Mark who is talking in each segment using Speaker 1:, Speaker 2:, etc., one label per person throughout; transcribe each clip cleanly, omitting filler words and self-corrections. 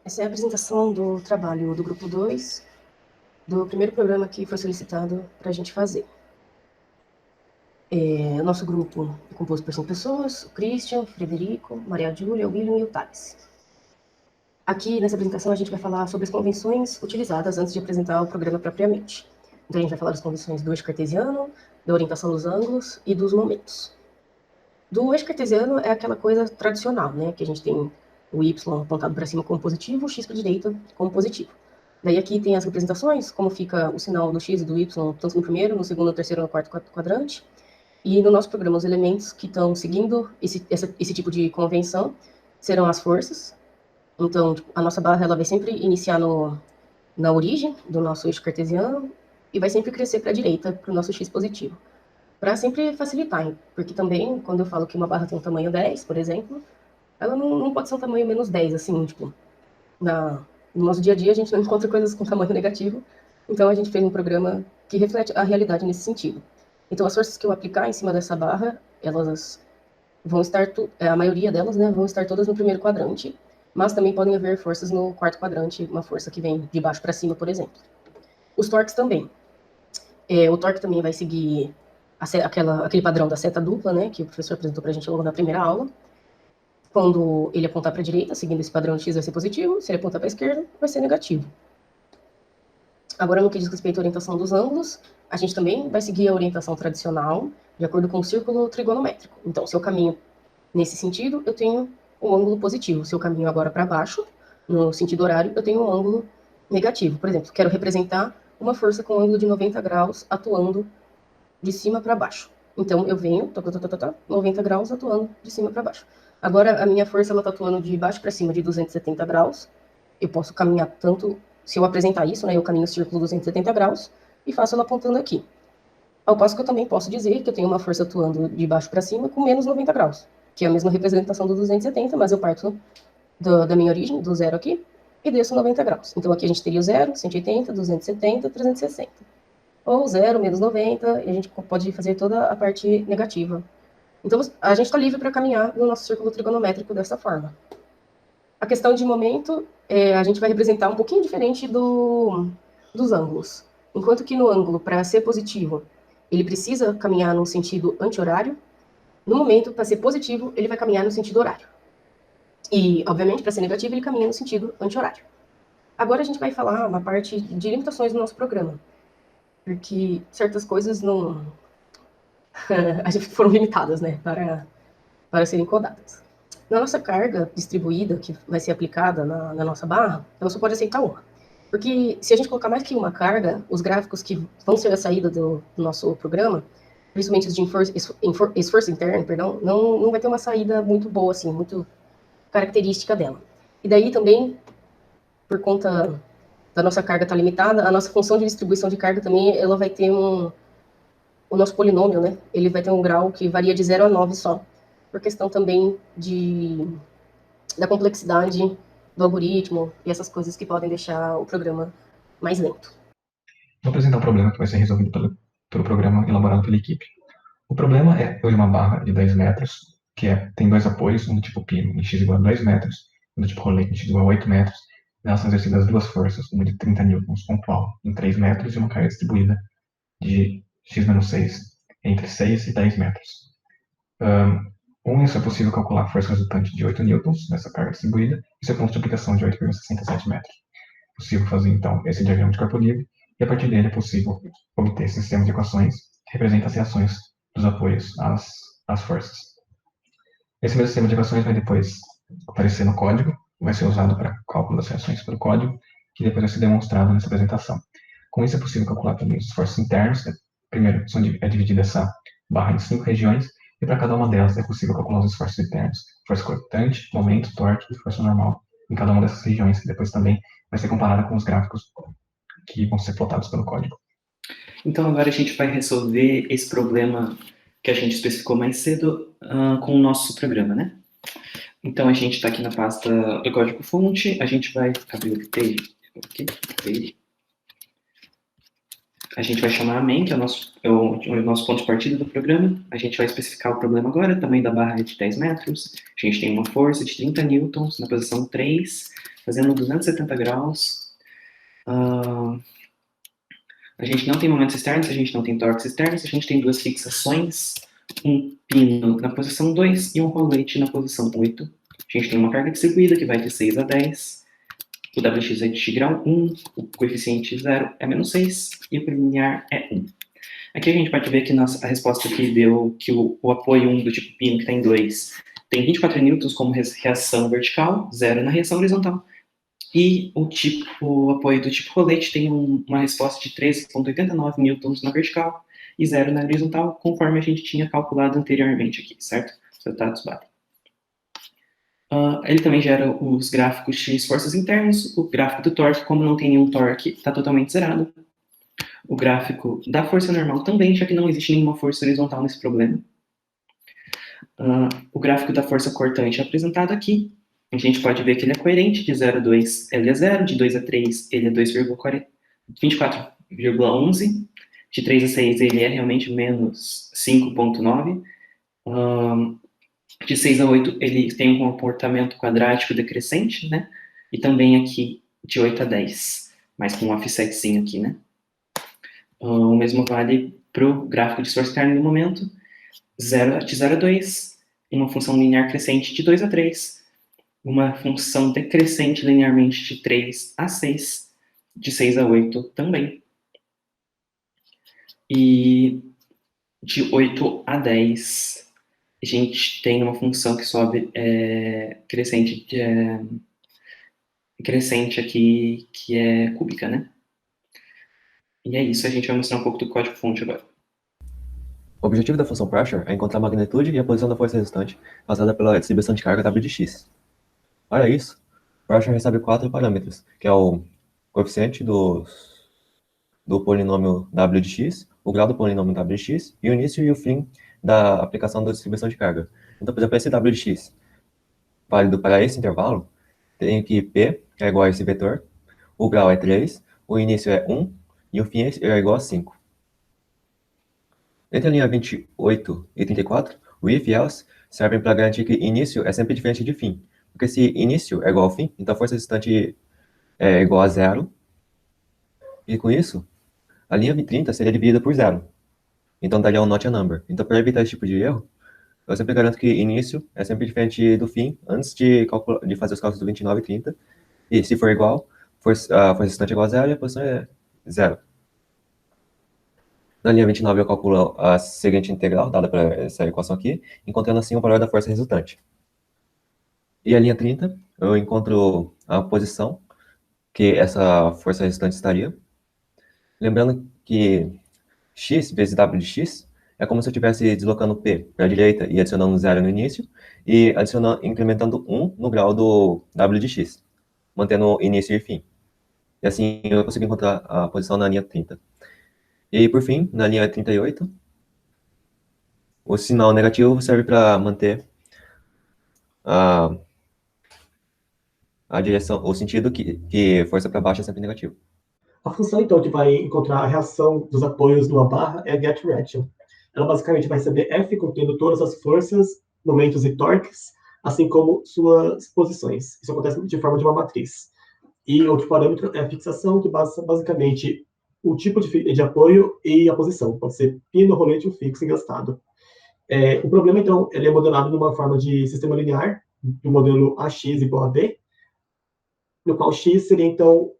Speaker 1: Essa é a apresentação do trabalho do grupo 2, do primeiro programa que foi solicitado para a gente fazer. O nosso grupo é composto por 5 pessoas: o Christian, o Frederico, Maria Júlia, o William e o Thales. Aqui, nessa apresentação, a gente vai falar sobre as convenções utilizadas antes de apresentar o programa propriamente. Então, a gente vai falar das convenções do eixo cartesiano, da orientação dos ângulos e dos momentos. Do eixo cartesiano é aquela coisa tradicional, né? Que a gente tem o y apontado para cima como positivo, o x para a direita como positivo. Daí aqui tem as representações, como fica o sinal do x e do y, tanto no primeiro, no segundo, no terceiro, no quarto quadrante. E no nosso programa, os elementos que estão seguindo esse tipo de convenção serão as forças. Então, a nossa barra ela vai sempre iniciar na origem do nosso eixo cartesiano e vai sempre crescer para a direita, para o nosso x positivo. Para sempre facilitar, hein? Porque também, quando eu falo que uma barra tem um tamanho 10, por exemplo, ela não pode ser um tamanho menos 10, assim, tipo, no nosso dia a dia a gente não encontra coisas com tamanho negativo, então a gente fez um programa que reflete a realidade nesse sentido. Então as forças que eu aplicar em cima dessa barra, elas vão estar, a maioria delas, né, vão estar todas no primeiro quadrante, mas também podem haver forças no quarto quadrante, uma força que vem de baixo para cima, por exemplo. Os torques também. O torque também vai seguir aquele padrão da seta dupla, né, que o professor apresentou para a gente logo na primeira aula. Quando ele apontar para a direita, seguindo esse padrão de x vai ser positivo, se ele apontar para a esquerda, vai ser negativo. Agora, no que diz respeito à orientação dos ângulos, a gente também vai seguir a orientação tradicional, de acordo com o círculo trigonométrico. Então, se eu caminho nesse sentido, eu tenho um ângulo positivo. Se eu caminho agora para baixo, no sentido horário, eu tenho um ângulo negativo. Por exemplo, quero representar uma força com um ângulo de 90 graus atuando de cima para baixo. Então, eu venho, 90 graus atuando de cima para baixo. Agora, a minha força está atuando de baixo para cima de 270 graus. Eu posso caminhar tanto, se eu apresentar isso, né, eu caminho o círculo 270 graus e faço ela apontando aqui. Ao passo que eu também posso dizer que eu tenho uma força atuando de baixo para cima com menos 90 graus, que é a mesma representação do 270, mas eu parto da minha origem, do zero aqui, e desço 90 graus. Então, aqui a gente teria o 0, 180, 270, 360. Ou 0, menos 90, e a gente pode fazer toda a parte negativa. Então, a gente está livre para caminhar no nosso círculo trigonométrico dessa forma. A questão de momento, a gente vai representar um pouquinho diferente dos ângulos. Enquanto que no ângulo, para ser positivo, ele precisa caminhar no sentido anti-horário, no momento, para ser positivo, ele vai caminhar no sentido horário. E, obviamente, para ser negativo, ele caminha no sentido anti-horário. Agora a gente vai falar uma parte de limitações do nosso programa, porque certas coisas não a gente foram limitadas, né, para serem codadas. Na nossa carga distribuída, que vai ser aplicada na nossa barra, ela só pode aceitar uma. Porque se a gente colocar mais que uma carga, os gráficos que vão ser a saída do nosso programa, principalmente os de esforço interno, perdão, não vai ter uma saída muito boa, assim, muito característica dela. E daí também, por conta da nossa carga estar limitada, a nossa função de distribuição de carga também, ela vai ter o nosso polinômio, né, ele vai ter um grau que varia de 0 a 9 só, por questão também da complexidade do algoritmo e essas coisas que podem deixar o programa mais lento.
Speaker 2: Vou apresentar um problema que vai ser resolvido pelo programa elaborado pela equipe. O problema é uma barra de 10 metros, que tem dois apoios, um do tipo pino em x igual a 2 metros, e um do tipo rolete em x igual a 8 metros. Nelas são exercidas duas forças, uma de 30 newtons pontual em 3 metros e uma carga distribuída de x-6 entre 6 e 10 metros. Com isso é possível calcular a força resultante de 8 newtons nessa carga distribuída e seu ponto de aplicação de 8,67 metros. É possível fazer, então, esse diagrama de corpo livre e, a partir dele, é possível obter esse sistema de equações que representa as reações dos apoios às forças. Esse mesmo sistema de equações vai depois aparecer no código, vai ser usado para cálculo das reações pelo código, que depois vai ser demonstrado nessa apresentação. Com isso é possível calcular também os esforços internos. Primeiro, é dividida essa barra em 5 regiões, e para cada uma delas é possível calcular os esforços internos. Força cortante, momento, torque e força normal em cada uma dessas regiões, que depois também vai ser comparada com os gráficos que vão ser plotados pelo código.
Speaker 3: Então agora a gente vai resolver esse problema que a gente especificou mais cedo com o nosso programa, né? Então a gente está aqui na pasta do código-fonte, a gente vai abrir o page. A gente vai chamar a main, que é o nosso ponto de partida do programa. A gente vai especificar o problema agora, tamanho da barra é de 10 metros. A gente tem uma força de 30 newtons na posição 3, fazendo 270 graus. A gente não tem momentos externos, a gente não tem torques externos, a gente tem duas fixações, um pino na posição 2 e um rolete na posição 8. A gente tem uma carga distribuída que vai de 6 a 10. O WX é de grau 1, o coeficiente 0 é menos 6 e o linear é 1. Aqui a gente pode ver que a resposta que deu que o apoio 1 do tipo pino, que está em 2, tem 24 newtons como reação vertical, 0 na reação horizontal. E o apoio do tipo rolete tem uma resposta de 13,89 newtons na vertical e 0 na horizontal, conforme a gente tinha calculado anteriormente aqui, certo? Os resultados batem. Ele também gera os gráficos de esforços internos, o gráfico do torque, como não tem nenhum torque, está totalmente zerado. O gráfico da força normal também, já que não existe nenhuma força horizontal nesse problema. O gráfico da força cortante é apresentado aqui. A gente pode ver que ele é coerente, de 0 a 2 ele é 0, de 2 a 3 ele é 24,11, de 3 a 6 ele é realmente menos 5,9, de 6 a 8 ele tem um comportamento quadrático decrescente, né? E também aqui de 8 a 10, mas com um offsetzinho aqui, né? O mesmo vale para o gráfico de esforço externo no momento, de 0 a 2, uma função linear crescente de 2 a 3, uma função decrescente linearmente de 3 a 6, de 6 a 8 também. E de 8 a 10, a gente tem uma função que sobe crescente aqui, que é cúbica, né? E é isso, a gente vai mostrar um pouco do código-fonte agora.
Speaker 4: O objetivo da função pressure é encontrar a magnitude e a posição da força resultante causada pela distribuição de carga W de x. Para isso, pressure recebe 4 parâmetros, que é o coeficiente do polinômio W de x, o grau do polinômio W de x e o início e o fim da aplicação da distribuição de carga. Então, por exemplo, esse W de x, válido para esse intervalo, tem que P é igual a esse vetor, o grau é 3, o início é 1 e o fim é igual a 5. Entre a linha 28 e 34, o if e else servem para garantir que início é sempre diferente de fim. Porque se início é igual ao fim, então a força resultante é igual a 0. E com isso, a linha 30 seria dividida por 0. Então daria um not a number. Então, para evitar esse tipo de erro, eu sempre garanto que início é sempre diferente do fim, antes de fazer os cálculos do 29 e 30. E se for igual, a força resultante é igual a 0 e a posição é 0. Na linha 29, eu calculo a seguinte integral, dada para essa equação aqui, encontrando assim o valor da força resultante. E a linha 30, eu encontro a posição que essa força resultante estaria. Lembrando que x vezes w de x é como se eu estivesse deslocando p para a direita e adicionando 0 no início, e incrementando 1 no grau do w de x, mantendo início e fim. E assim eu consigo encontrar a posição na linha 30. E por fim, na linha 38, o sinal negativo serve para manter a direção, o sentido que força para baixo é sempre negativo.
Speaker 5: A função, então, que vai encontrar a reação dos apoios numa barra é a getReaction. Ela basicamente vai receber F contendo todas as forças, momentos e torques, assim como suas posições. Isso acontece de forma de uma matriz. E outro parâmetro é a fixação, que basicamente o tipo de apoio e a posição. Pode ser pino, rolete ou fixo engastado. O problema, então, ele é modelado numa forma de sistema linear, do modelo AX igual a B, no qual X seria, então,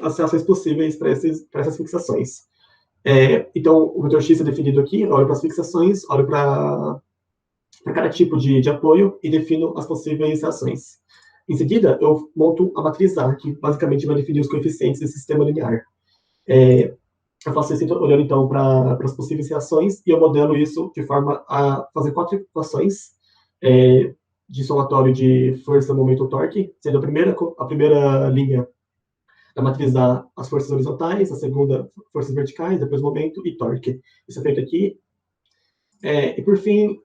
Speaker 5: as reações possíveis para essas fixações. Então, o vetor X é definido aqui, eu olho para as fixações, olho para cada tipo de apoio e defino as possíveis reações. Em seguida, eu monto a matriz A, que basicamente vai definir os coeficientes desse sistema linear. Eu faço isso olhando, então, para as possíveis reações e eu modelo isso de forma a fazer 4 equações de somatório de força, momento, torque, sendo a primeira linha da matriz A, as forças horizontais, a segunda, forças verticais, depois momento e torque. Isso é feito aqui. E, por fim,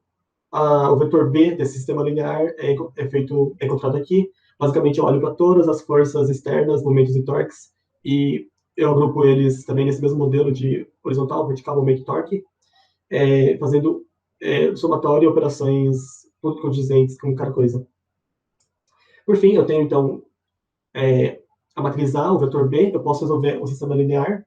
Speaker 5: o vetor B desse sistema linear é encontrado aqui. Basicamente, eu olho para todas as forças externas, momentos e torques, e eu agrupo eles também nesse mesmo modelo de horizontal, vertical, momento e torque, fazendo somatório e operações condizentes com cada coisa. Por fim, eu tenho, então, a matriz A, o vetor B, eu posso resolver um sistema linear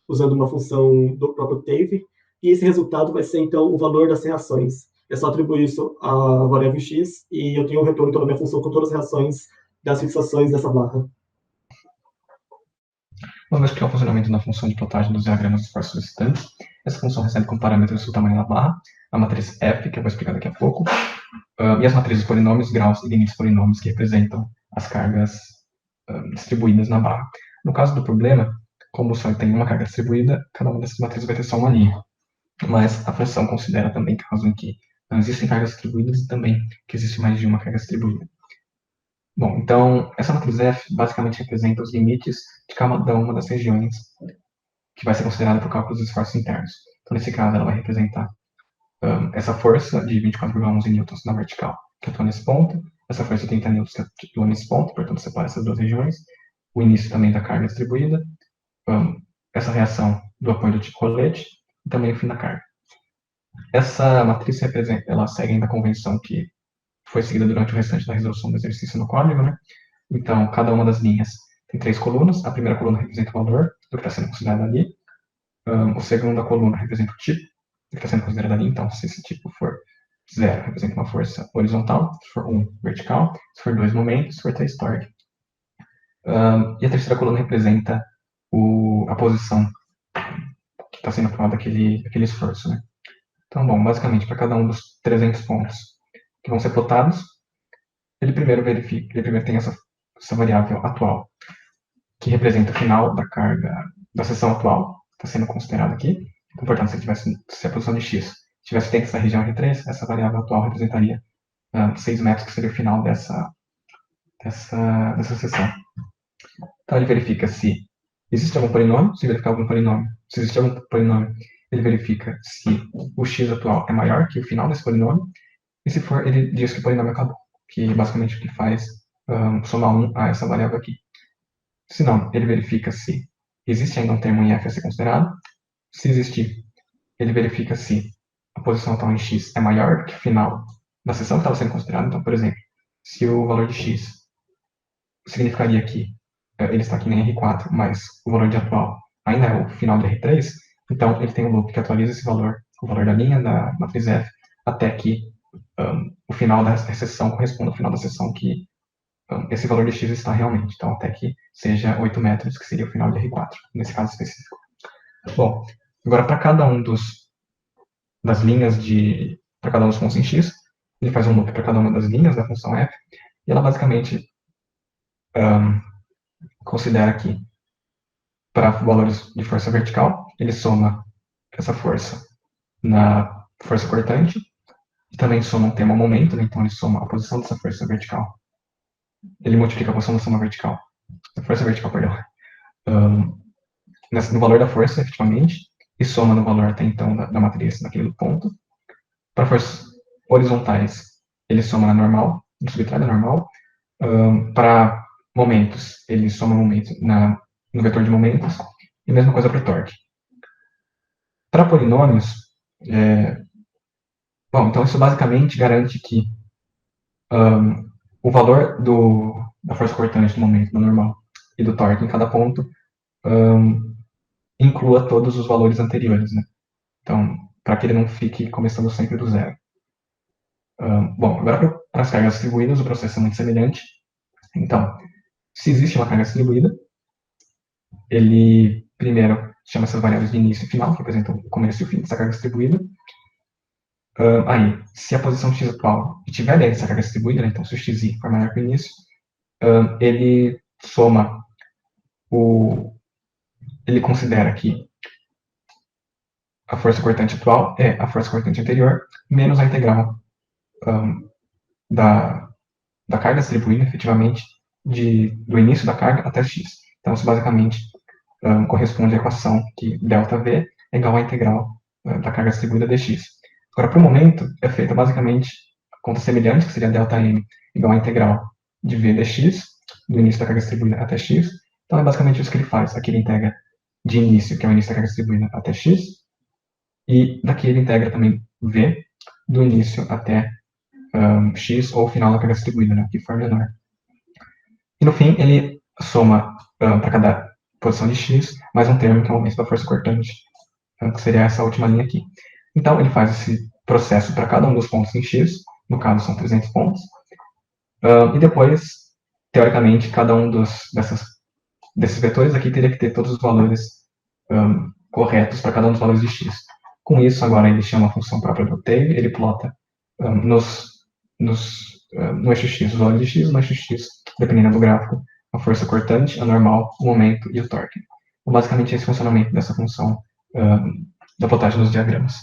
Speaker 5: usando uma função do próprio Tave, e esse resultado vai ser, então, o valor das reações. É só atribuir isso à variável x, e eu tenho um retorno então, da minha função com todas as reações das fixações dessa barra.
Speaker 2: Vamos explicar o funcionamento da função de plotagem dos diagramas dos forças solicitantes. Essa função recebe como parâmetros o tamanho da barra, a matriz F, que eu vou explicar daqui a pouco, e as matrizes polinômios, graus e limites polinômios que representam as cargas distribuídas na barra. No caso do problema, como só tem uma carga distribuída, cada uma dessas matrizes vai ter só uma linha. Mas a função considera também casos em que não existem cargas distribuídas e também que existe mais de uma carga distribuída. Bom, então, essa matriz F basicamente representa os limites de cada uma das regiões que vai ser considerada para o cálculo dos esforços internos. Então, nesse caso, ela vai representar essa força de 24,11 newtons na vertical, que atua nesse ponto, essa força de 30 newtons que atua nesse ponto, portanto, separa essas duas regiões, o início também da carga distribuída, essa reação do apoio do tipo rolete, e também o fim da carga. Essa matriz representa, ela segue ainda a convenção que foi seguida durante o restante da resolução do exercício no código, né? Então, cada uma das linhas tem 3 colunas. A primeira coluna representa o valor do que está sendo considerado ali. A segunda coluna representa o tipo do que está sendo considerado ali. Então, se esse tipo for 0, representa uma força horizontal. Se for 1, vertical. Se for 2, momento. Se for 3, torque. E a terceira coluna representa a posição que está sendo aplicada aquele esforço, né? Então, bom, basicamente, para cada um dos 300 pontos que vão ser plotados, ele primeiro tem essa variável atual, que representa o final da carga da seção atual, está sendo considerada aqui. Então, portanto, se a posição de x tivesse dentro dessa região R3, essa variável atual representaria 6 metros, que seria o final dessa seção. Então, ele verifica se existe algum polinômio. Se verificar algum polinômio, se existe algum polinômio, ele verifica se o x atual é maior que o final desse polinômio. E se for, ele diz que o polinômio acabou, que basicamente o que faz somar 1 a essa variável aqui. Se não, ele verifica se existe ainda um termo em f a ser considerado. Se existir, ele verifica se a posição atual em x é maior que o final da seção que estava sendo considerada. Então, por exemplo, se o valor de x significaria que ele está aqui em R4, mas o valor de atual ainda é o final de R3, então ele tem um loop que atualiza esse valor, o valor da linha da matriz F, até que o final da seção corresponda ao final da seção que esse valor de x está realmente. Então, até que seja 8 metros, que seria o final de R4, nesse caso específico. Bom, agora para cada um das linhas para cada um dos pontos em x, ele faz um loop para cada uma das linhas da função f, e ela basicamente considera que, para valores de força vertical, ele soma essa força na força cortante, e também soma um termo momento, né? Então ele soma a posição dessa força vertical. Ele multiplica a posição da soma vertical, da força vertical, perdão, no valor da força, efetivamente, e soma no valor até então da matriz naquele ponto. Para forças horizontais, ele soma na normal, no subtrato normal. Para momentos, ele soma momento no vetor de momentos, e a mesma coisa para o torque. Para polinômios, bom, então isso basicamente garante que o valor da força cortante do momento do normal e do torque em cada ponto inclua todos os valores anteriores, né? Então, para que ele não fique começando sempre do zero. Bom, agora para as cargas distribuídas, o processo é muito semelhante. Então, se existe uma carga distribuída, ele primeiro chama essas variáveis de início e final, que representam o começo e o fim dessa carga distribuída. Aí, se a posição x atual estiver dentro dessa carga distribuída, né, então se o xi for maior que o início, ele soma ele considera que a força cortante atual é a força cortante anterior, menos a integral da carga distribuída, efetivamente, do início da carga até x. Então, isso basicamente corresponde à equação que ΔV é igual à integral da carga distribuída dx. Agora, para o momento, é feita basicamente a conta semelhante, que seria ΔM igual à integral de v dx, do início da carga distribuída até x. Então, é basicamente isso que ele faz. Aqui ele integra de início, que é o início da carga distribuída, até x. E daqui ele integra também v, do início até x, ou o final da carga distribuída, né, que for menor. E no fim, ele soma para cada posição de x, mais um termo que é o aumento da força cortante, que seria essa última linha aqui. Então, ele faz esse processo para cada um dos pontos em x, no caso são 300 pontos, e depois, teoricamente, cada um desses vetores aqui teria que ter todos os valores corretos para cada um dos valores de x. Com isso, agora ele chama a função própria do tail, ele plota no eixo x os valores de x, no eixo x, dependendo do gráfico, a força cortante, a normal, o momento e o torque. Então, basicamente, esse é o funcionamento dessa função da plotagem dos diagramas.